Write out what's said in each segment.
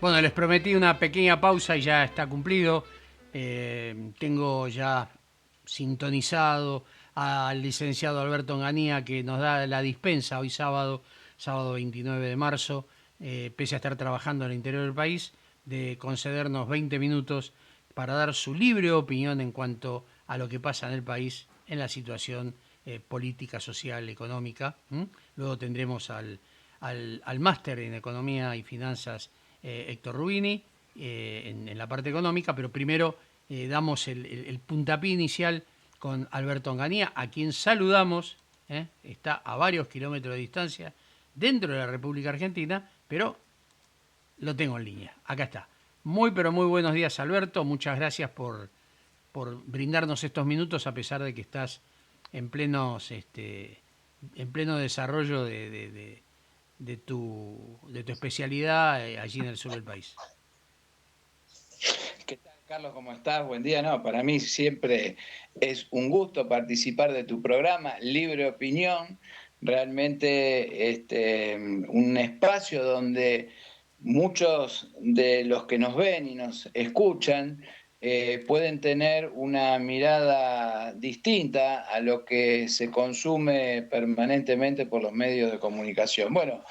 Bueno, les prometí una pequeña pausa y ya está cumplido. Tengo ya sintonizado al licenciado Alberto Onganía que nos da la dispensa hoy sábado, sábado 29 de marzo, pese a estar trabajando en el interior del país, de concedernos 20 minutos para dar su libre opinión en cuanto a lo que pasa en el país en la situación política, social, económica. Luego tendremos al máster en Economía y Finanzas Héctor Rubini en la parte económica, pero primero damos el puntapié inicial con Alberto Onganía, a quien saludamos, está a varios kilómetros de distancia dentro de la República Argentina, pero lo tengo en línea, acá está. Muy pero muy buenos días Alberto, muchas gracias por brindarnos estos minutos a pesar de que estás en en pleno desarrollo de tu especialidad allí en el sur del país. ¿Qué tal, Carlos? ¿Cómo estás? Buen día. No, para mí siempre es un gusto participar de tu programa, Libre Opinión, realmente un espacio donde muchos de los que nos ven y nos escuchan pueden tener una mirada distinta a lo que se consume permanentemente por los medios de comunicación. Bueno,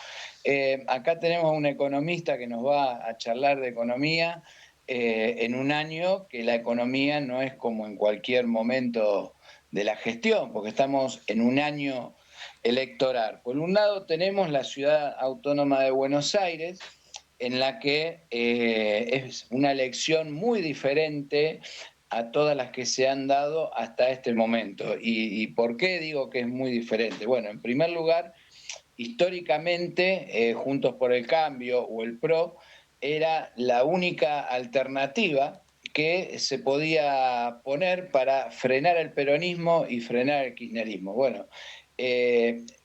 acá tenemos un economista que nos va a charlar de economía en un año que la economía no es como en cualquier momento de la gestión, porque estamos en un año electoral. Por un lado tenemos la ciudad autónoma de Buenos Aires, en la que es una elección muy diferente a todas las que se han dado hasta este momento. ¿Y por qué digo que es muy diferente? Bueno, en primer lugar, históricamente, Juntos por el Cambio o el PRO era la única alternativa que se podía poner para frenar el peronismo y frenar el kirchnerismo. Bueno,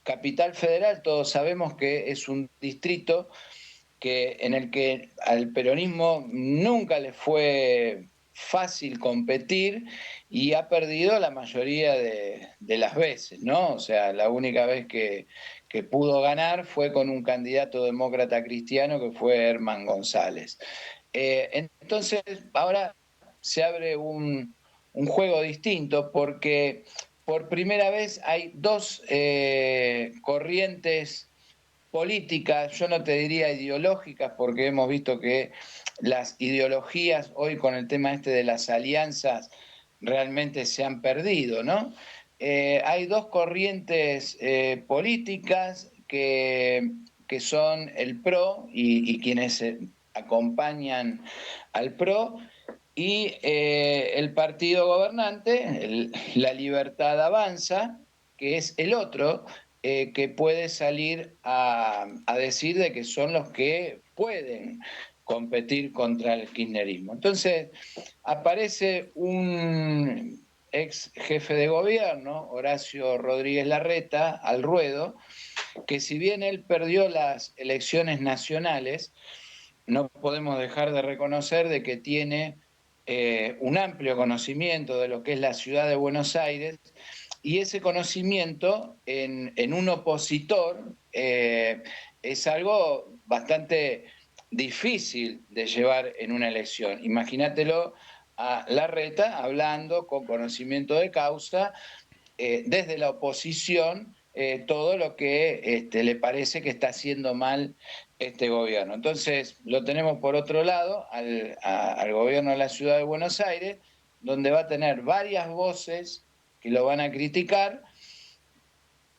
Capital Federal, todos sabemos que es un distrito en el que al peronismo nunca le fue fácil competir y ha perdido la mayoría de las veces, ¿no? O sea, la única vez que pudo ganar fue con un candidato demócrata cristiano que fue Herman González. Entonces, ahora se abre un juego distinto porque por primera vez hay dos corrientes políticas, yo no te diría ideológicas, porque hemos visto que las ideologías hoy con el tema este de las alianzas realmente se han perdido, ¿no? Hay dos corrientes políticas que son el PRO y quienes acompañan al PRO y el partido gobernante, La Libertad Avanza, que es el otro, que puede salir a decir de que son los que pueden competir contra el kirchnerismo. Entonces, aparece un ex jefe de gobierno, Horacio Rodríguez Larreta, al ruedo, que si bien él perdió las elecciones nacionales, no podemos dejar de reconocer de que tiene un amplio conocimiento de lo que es la ciudad de Buenos Aires y ese conocimiento en un opositor es algo bastante difícil de llevar en una elección. Imagínatelo a Larreta hablando con conocimiento de causa desde la oposición todo lo que le parece que está haciendo mal este gobierno. Entonces, lo tenemos por otro lado al gobierno de la ciudad de Buenos Aires, donde va a tener varias voces que lo van a criticar.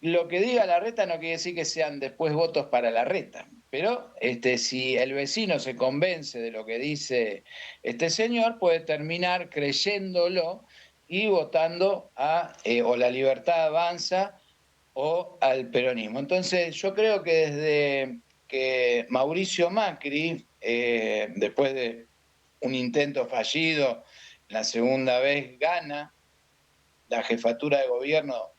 Lo que diga Larreta no quiere decir que sean después votos para Larreta, pero si el vecino se convence de lo que dice este señor, puede terminar creyéndolo y votando o la libertad avanza o al peronismo. Entonces, yo creo que desde que Mauricio Macri, después de un intento fallido, la segunda vez gana la jefatura de gobierno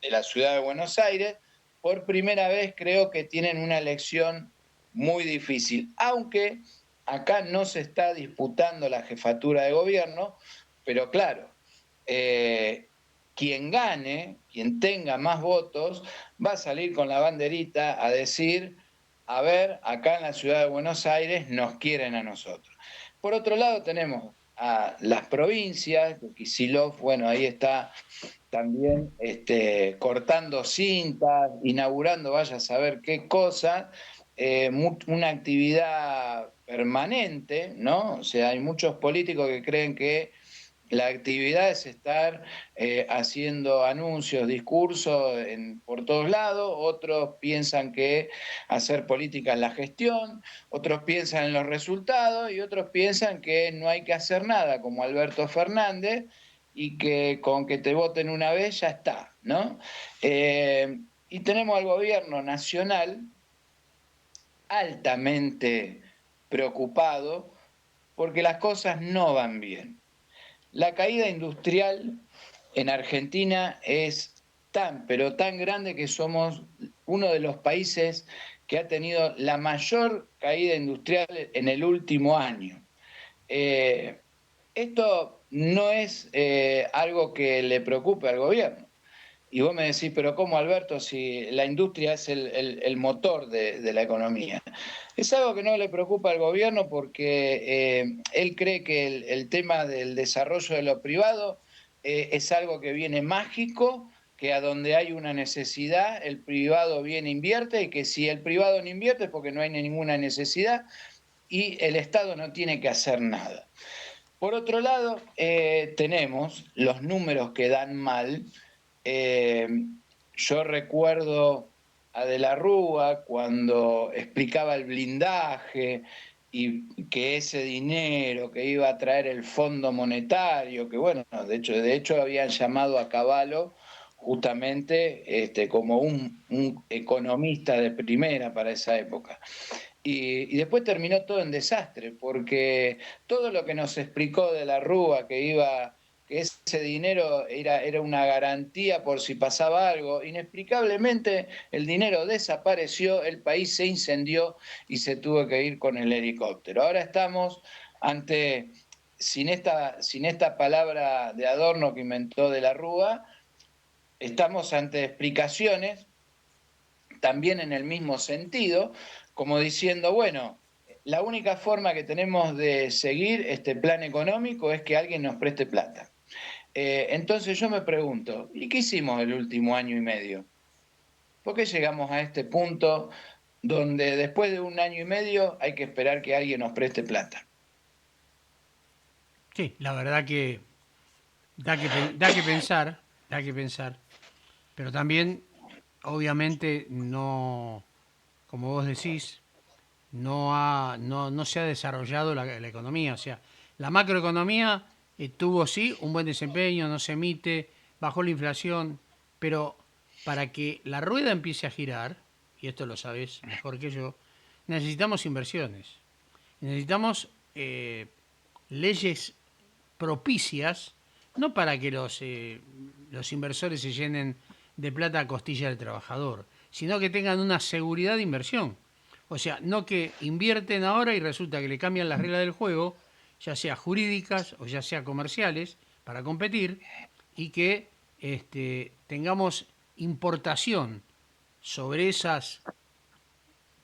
de la ciudad de Buenos Aires, por primera vez creo que tienen una elección muy difícil, aunque acá no se está disputando la jefatura de gobierno, pero claro, quien gane, quien tenga más votos, va a salir con la banderita a decir a ver, acá en la ciudad de Buenos Aires nos quieren a nosotros. Por otro lado tenemos a las provincias, Kicillof, bueno, ahí está también cortando cintas, inaugurando, vaya a saber qué cosa, una actividad permanente, ¿no? O sea, hay muchos políticos que creen que la actividad es estar haciendo anuncios, discursos por todos lados, otros piensan que hacer política es la gestión, otros piensan en los resultados y otros piensan que no hay que hacer nada, como Alberto Fernández, y que con que te voten una vez ya está, ¿no? Y tenemos al gobierno nacional altamente preocupado porque las cosas no van bien. La caída industrial en Argentina es tan, pero tan grande que somos uno de los países que ha tenido la mayor caída industrial en el último año. Esto no es algo que le preocupe al gobierno. Y vos me decís, pero ¿cómo, Alberto, si la industria es el motor de la economía? Es algo que no le preocupa al gobierno porque él cree que el tema del desarrollo de lo privado es algo que viene mágico, que a donde hay una necesidad, el privado viene, invierte, y que si el privado no invierte es porque no hay ninguna necesidad y el Estado no tiene que hacer nada. Por otro lado, tenemos los números que dan mal. Eh, yo recuerdo a De la Rúa cuando explicaba el blindaje y que ese dinero que iba a traer el Fondo Monetario, que bueno, de hecho habían llamado a Cavallo justamente como un economista de primera para esa época. Y después terminó todo en desastre, porque todo lo que nos explicó De la Rúa, que ese dinero era una garantía por si pasaba algo, inexplicablemente el dinero desapareció, el país se incendió y se tuvo que ir con el helicóptero. Ahora estamos ante, sin esta palabra de adorno que inventó De la Rúa, estamos ante explicaciones también en el mismo sentido, como diciendo, bueno, la única forma que tenemos de seguir este plan económico es que alguien nos preste plata. Entonces yo me pregunto, ¿y qué hicimos el último año y medio? ¿Por qué llegamos a este punto donde después de un año y medio hay que esperar que alguien nos preste plata? Sí, la verdad que da que pensar, pero también, obviamente, no, como vos decís, no se ha desarrollado la economía. O sea, la macroeconomía tuvo sí un buen desempeño, no se emite, bajó la inflación, pero para que la rueda empiece a girar, y esto lo sabes mejor que yo, necesitamos inversiones. Necesitamos leyes propicias, no para que los inversores se llenen de plata a costilla del trabajador, sino que tengan una seguridad de inversión. O sea, no que invierten ahora y resulta que le cambian las reglas del juego, ya sea jurídicas o ya sea comerciales, para competir, y que tengamos importación sobre esas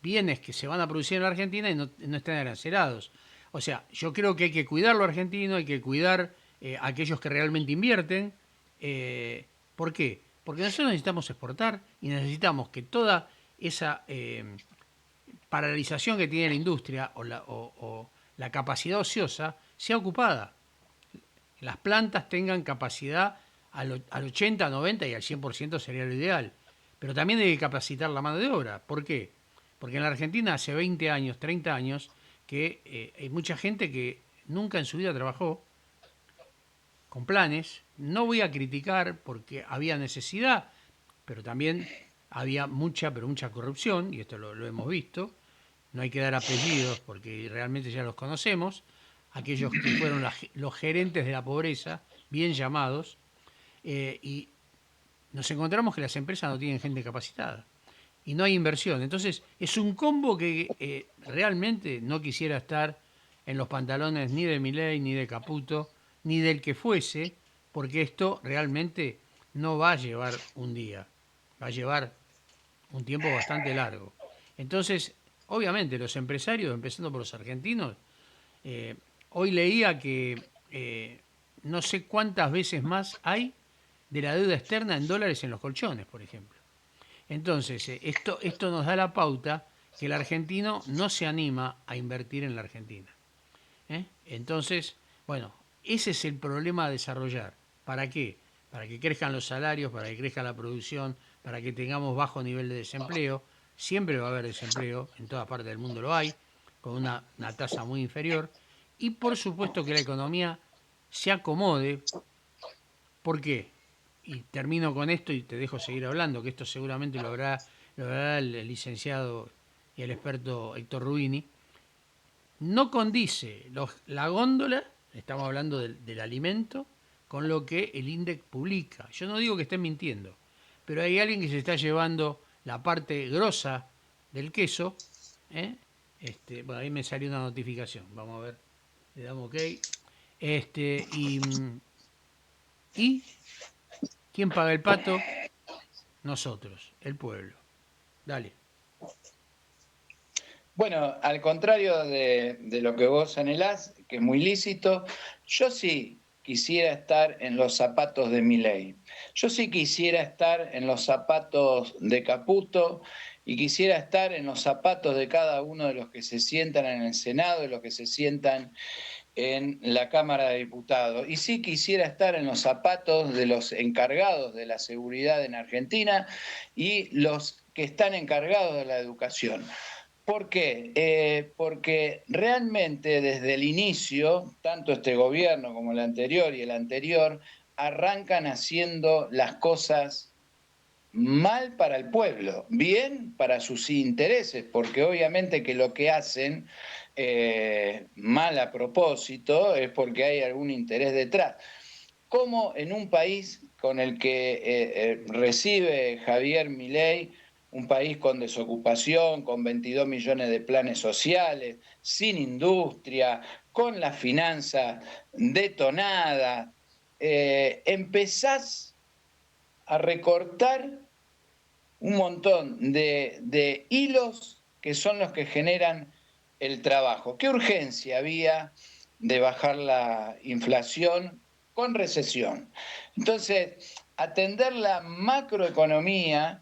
bienes que se van a producir en la Argentina y no estén arancelados. O sea, yo creo que hay que cuidar lo argentino, hay que cuidar a aquellos que realmente invierten. ¿Por qué? Porque nosotros necesitamos exportar y necesitamos que toda esa paralización que tiene la industria o la capacidad ociosa sea ocupada. Las plantas tengan capacidad al 80, 90 y al 100% sería lo ideal. Pero también hay que capacitar la mano de obra. ¿Por qué? Porque en la Argentina hace 20 años, 30 años, que hay mucha gente que nunca en su vida trabajó con planes. No voy a criticar porque había necesidad, pero también había mucha, pero mucha corrupción, y esto lo hemos visto. No hay que dar apellidos porque realmente ya los conocemos. Aquellos que fueron los gerentes de la pobreza, bien llamados, y nos encontramos que las empresas no tienen gente capacitada y no hay inversión. Entonces es un combo que realmente no quisiera estar en los pantalones ni de Milei, ni de Caputo, ni del que fuese, porque esto realmente no va a llevar un día, va a llevar un tiempo bastante largo. Entonces, obviamente los empresarios, empezando por los argentinos, eh, hoy leía que no sé cuántas veces más hay de la deuda externa en dólares en los colchones, por ejemplo. Entonces, esto nos da la pauta que el argentino no se anima a invertir en la Argentina. Entonces, bueno, ese es el problema a desarrollar. ¿Para qué? Para que crezcan los salarios, para que crezca la producción, para que tengamos bajo nivel de desempleo. Siempre va a haber desempleo, en todas partes del mundo lo hay, con una tasa muy inferior. Y por supuesto que la economía se acomode. ¿Por qué? Y termino con esto y te dejo seguir hablando, que esto seguramente lo hará el licenciado y el experto Héctor Rubini. No condice la góndola, estamos hablando del alimento, con lo que el INDEC publica. Yo no digo que estén mintiendo, pero hay alguien que se está llevando la parte grosa del queso. ¿eh? Bueno, ahí me salió una notificación. Vamos a ver, le damos OK. Este, y ¿quién paga el pato? Nosotros, el pueblo. Dale. Bueno, al contrario de lo que vos anhelás, que es muy lícito, yo sí quisiera estar en los zapatos de Milei. Yo sí quisiera estar en los zapatos de Caputo y quisiera estar en los zapatos de cada uno de los que se sientan en el Senado, de los que se sientan en la Cámara de Diputados. Y sí quisiera estar en los zapatos de los encargados de la seguridad en Argentina y los que están encargados de la educación. ¿Por qué? Porque realmente desde el inicio, tanto este gobierno como el anterior y el anterior, arrancan haciendo las cosas mal para el pueblo, bien para sus intereses, porque obviamente que lo que hacen mal a propósito es porque hay algún interés detrás. Como en un país con el que recibe Javier Milei, un país con desocupación, con 22 millones de planes sociales, sin industria, con la finanza detonada, empezás a recortar un montón de hilos que son los que generan el trabajo. ¿Qué urgencia había de bajar la inflación con recesión? Entonces, atender la macroeconomía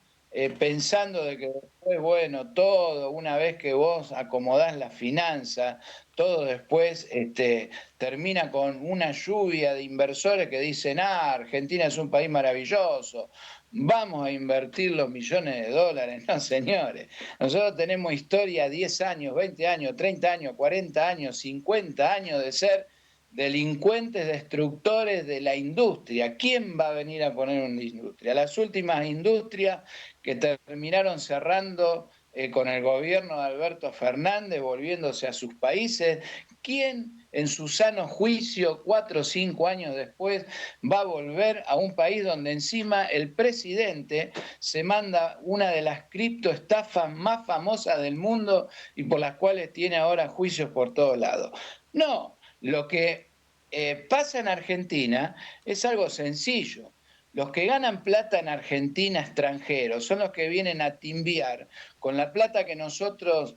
pensando de que después, bueno, todo, una vez que vos acomodás la finanza, todo después termina con una lluvia de inversores que dicen, Argentina es un país maravilloso, vamos a invertir los millones de dólares. No, señores, nosotros tenemos historia 10 años, 20 años, 30 años, 40 años, 50 años de ser delincuentes destructores de la industria. ¿Quién va a venir a poner una industria? Las últimas industrias que terminaron cerrando con el gobierno de Alberto Fernández, volviéndose a sus países. ¿Quién en su sano juicio, 4 o 5 años después, va a volver a un país donde encima el presidente se manda una de las criptoestafas más famosas del mundo y por las cuales tiene ahora juicios por todos lados? No, lo que pasa en Argentina es algo sencillo. Los que ganan plata en Argentina extranjeros son los que vienen a timbiar con la plata que nosotros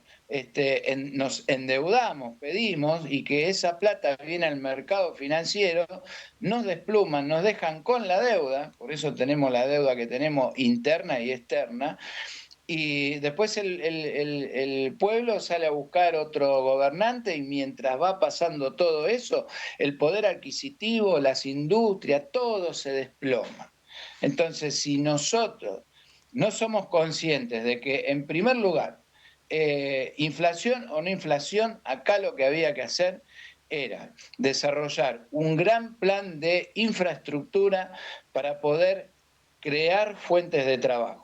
nos endeudamos, pedimos, y que esa plata viene al mercado financiero, nos despluman, nos dejan con la deuda, por eso tenemos la deuda que tenemos interna y externa, y después el pueblo sale a buscar otro gobernante y mientras va pasando todo eso, el poder adquisitivo, las industrias, todo se desploma. Entonces, si nosotros no somos conscientes de que, en primer lugar, inflación o no inflación, acá lo que había que hacer era desarrollar un gran plan de infraestructura para poder crear fuentes de trabajo.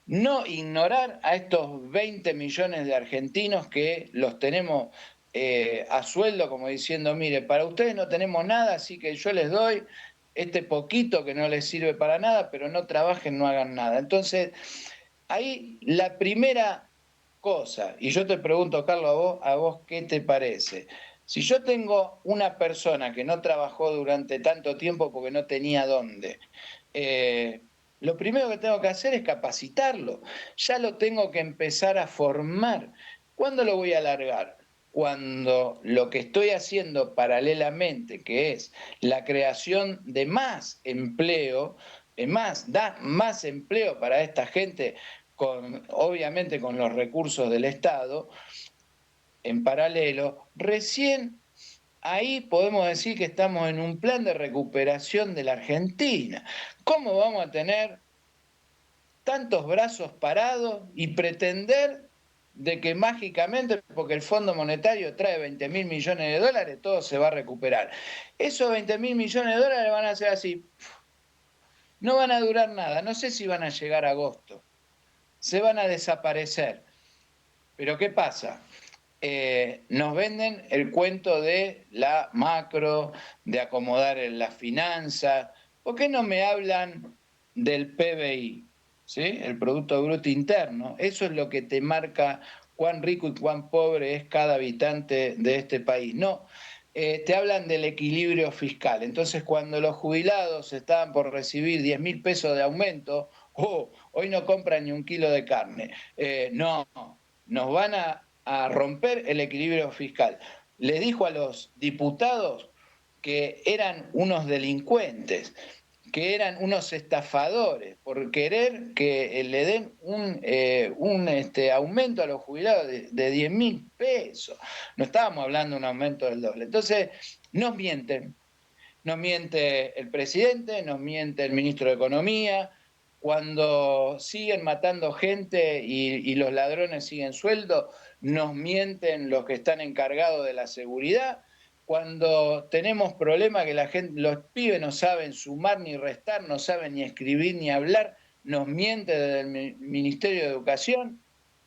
No ignorar a estos 20 millones de argentinos que los tenemos a sueldo, como diciendo, mire, para ustedes no tenemos nada, así que yo les doy este poquito que no les sirve para nada, pero no trabajen, no hagan nada. Entonces, ahí la primera cosa, y yo te pregunto, Carlos, a vos ¿qué te parece? Si yo tengo una persona que no trabajó durante tanto tiempo porque no tenía dónde, lo primero que tengo que hacer es capacitarlo. Ya lo tengo que empezar a formar. ¿Cuándo lo voy a alargar? Cuando lo que estoy haciendo paralelamente, que es la creación de más empleo, da más empleo para esta gente, obviamente con los recursos del Estado, en paralelo, recién ahí podemos decir que estamos en un plan de recuperación de la Argentina. ¿Cómo vamos a tener tantos brazos parados y pretender de que mágicamente, porque el Fondo Monetario trae 20.000 millones de dólares, todo se va a recuperar? Esos 20.000 millones de dólares van a ser así, no van a durar nada, no sé si van a llegar a agosto, se van a desaparecer. Pero ¿qué pasa? Nos venden el cuento de la macro, de acomodar en las finanzas. ¿Por qué no me hablan del PBI? ¿Sí? El Producto Bruto Interno. Eso es lo que te marca cuán rico y cuán pobre es cada habitante de este país. No, te hablan del equilibrio fiscal. Entonces, cuando los jubilados estaban por recibir 10.000 pesos de aumento, hoy no compran ni un kilo de carne. No, nos van a romper el equilibrio fiscal. Le dijo a los diputados que eran unos delincuentes, que eran unos estafadores por querer que le den un aumento a los jubilados de 10.000 pesos. No estábamos hablando de un aumento del doble. Entonces, nos mienten. Nos miente el presidente, nos miente el ministro de Economía, cuando siguen matando gente y los ladrones siguen sueldo, nos mienten los que están encargados de la seguridad. Cuando tenemos problemas que la gente, los pibes no saben sumar ni restar, no saben ni escribir ni hablar, nos mienten desde el Ministerio de Educación,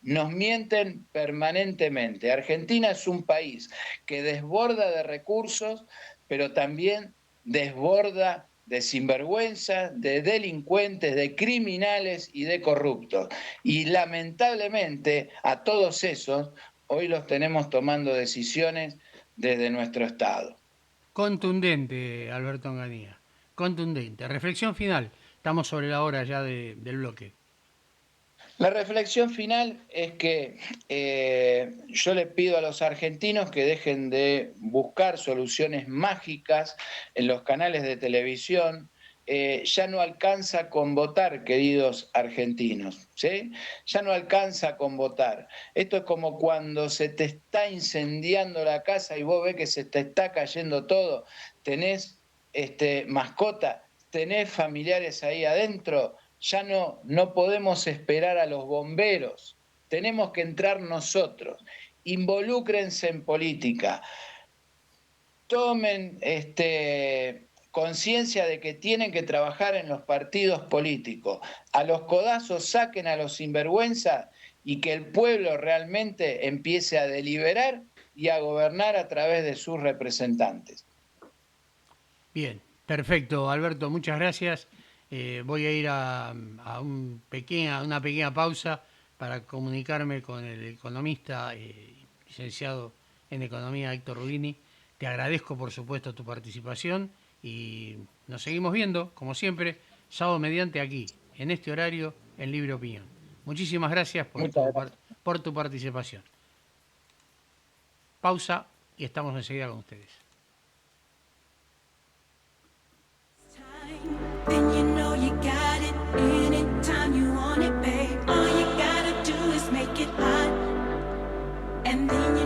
nos mienten permanentemente. Argentina es un país que desborda de recursos, pero también desborda de sinvergüenza, de delincuentes, de criminales y de corruptos. Y lamentablemente a todos esos hoy los tenemos tomando decisiones desde nuestro Estado. Contundente, Alberto Onganía. Contundente. Reflexión final. Estamos sobre la hora ya del bloque. La reflexión final es que yo le pido a los argentinos que dejen de buscar soluciones mágicas en los canales de televisión. Ya no alcanza con votar, queridos argentinos, ¿sí? Ya no alcanza con votar. Esto es como cuando se te está incendiando la casa y vos ves que se te está cayendo todo, tenés mascota, tenés familiares ahí adentro, ya no podemos esperar a los bomberos, tenemos que entrar nosotros. Involúcrense en política, tomen conciencia de que tienen que trabajar en los partidos políticos. A los codazos saquen a los sinvergüenza y que el pueblo realmente empiece a deliberar y a gobernar a través de sus representantes. Bien, perfecto, Alberto, muchas gracias. Voy a ir a una pequeña pausa para comunicarme con el economista, licenciado en Economía Héctor Rubini. Te agradezco, por supuesto, tu participación y nos seguimos viendo, como siempre, sábado mediante aquí, en este horario, en Libre Opinión. Muchísimas gracias Muchas gracias. por tu participación. Pausa y estamos enseguida con ustedes.